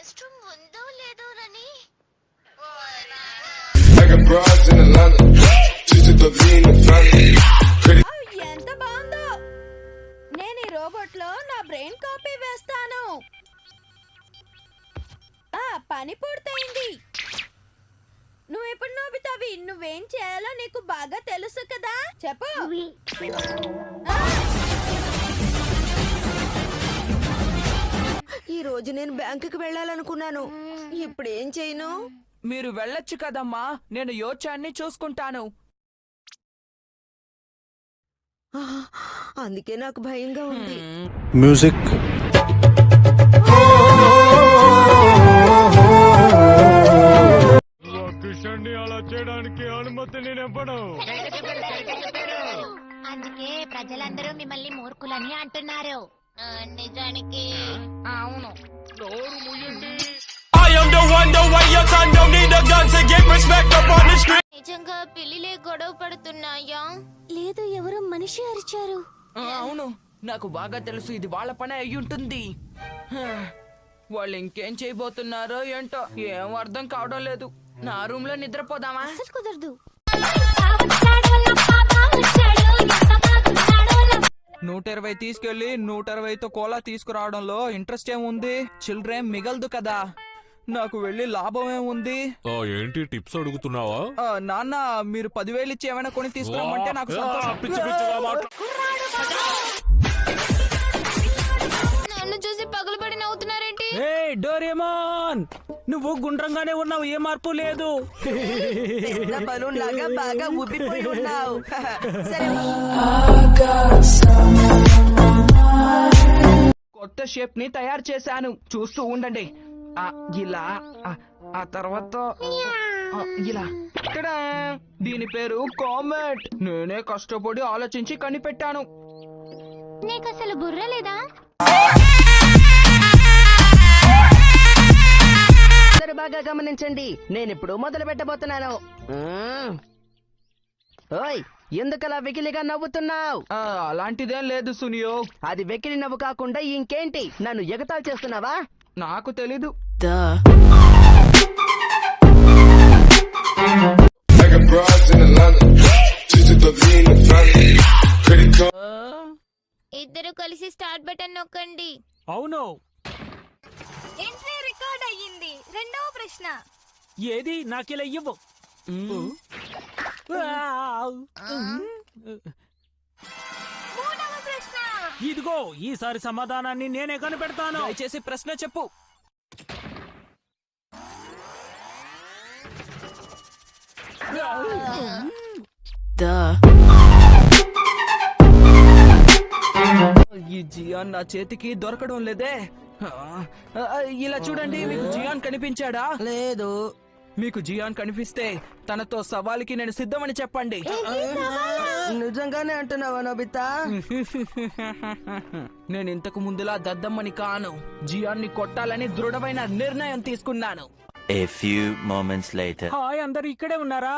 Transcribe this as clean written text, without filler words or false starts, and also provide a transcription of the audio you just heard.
Rest room ఉందో లేదో రని. ఎంత బాగుందో. నేను ఈ రోబోట్ లో నా బ్రెయిన్ కాపీ వేస్తాను. పని పూర్తయింది. నువ్వు ఇప్పుడు నోబితావి, నువ్వేం చేయాలో నీకు బాగా తెలుసు కదా, చెప్పు. ఈ రోజు నేను బ్యాంకుకి వెళ్ళాలనుకున్నాను. ఇప్పుడు ఏం చేయను? మీరు వెళ్ళొచ్చు కదమ్మా, నేను యోచాన్ని చూసుకుంటాను. అందుకే నాకు భయంగా ఉంది. మ్యూజిక్. కృష్ణుడిని అలా చేయడానికి అనుమతి నేనెవ్వను. అందుకే ప్రజలందరూ మిమ్మల్ని మూర్ఖులని అంటున్నారు. నిజానికి అవును. నిజంగా పిల్లిలే గొడవ పడుతున్నాయా? లేదు, ఎవరో మనిషి అరిచారు. అవును, నాకు బాగా తెలుసు, ఇది వాళ్ళ పని అయి ఉంటుంది. వాళ్ళు ఇంకేం చేయబోతున్నారో ఏంటో, ఏం అర్థం కావడం లేదు. నా రూమ్ లో నిద్రపోదామా? అసలు కుదరదు. 120 తీసుకెళ్లి 160తో కోలా తీసుకురావడంలో ఇంట్రెస్ట్ ఏముంది? చిల్డ్రేం మిగలదు కదా, నాకు వెళ్ళి లాభం ఏముంది? ఏంటి టిప్స్ అడుగుతున్నావా? నాన్న, మీరు 10,000 ఇచ్చి ఏమైనా కొని తీసుకురామంటే నాకు సంతోషం. నన్ను చూసి పగలబడి నవ్వుతున్నారేంటి? డోరేమోన్, నువ్వు గుండ్రంగానే ఉన్నావు, ఏ మార్పు లేదు. బలూన్ లాగా బాగా ఉబ్బిపోయి ఉన్నావు. సరే, కొత్త షేప్ ని తయారు చేశాను, చూస్తూ ఉండండి. ఇలా ఆ తర్వాత ఇలా. టడా! దీని పేరు కామెట్. నేనే కష్టపడి ఆలోచించి కనిపెట్టాను. నీకు అసలు బుర్ర లేదా? బాగా గమనించండి, నేను ఇప్పుడు మొదలు పెట్టబోతున్నాను. ఓయ్, ఎందుకలా వెకిలిగా నవ్వుతున్నావు? అలాంటిదేం లేదు సునియో. అది వెకిలి నవ్వు కాకుండా ఇంకేంటి? నన్ను ఎగతాళి చేస్తున్నావా? నాకు తెలీదు. ఇద్దరు కలిసి స్టార్ట్ బటన్ నొక్కండి. అవును, ఎంట్రీ రికార్డ్ అయ్యింది. రెండవ ప్రశ్న. ఏది నాకిలా ఇవ్వు. మూడవ ప్రశ్న. ఇదిగో, ఈసారి సమాధానాన్ని నేనే కనిపెడతాను. దయచేసి ప్రశ్న చెప్పు. ఈ జియాన్ నా చేతికి దొరకడం లేదే. ఇలా చూడండి, మీకు జియాన్ కనిపించాడా? లేదు. మీకు జియాన్ కనిపిస్తే తనతో సవాలుకి నేను సిద్ధమని చెప్పండి. నిజంగానే అంటున్నావా నోబితా? నేను ఇంతకు ముందులా దద్దమ్మని కాను. జియాన్ని కొట్టాలని దృఢమైన నిర్ణయం తీసుకున్నాను. A few moments later. Hi, అందరు ఇక్కడే ఉన్నారా?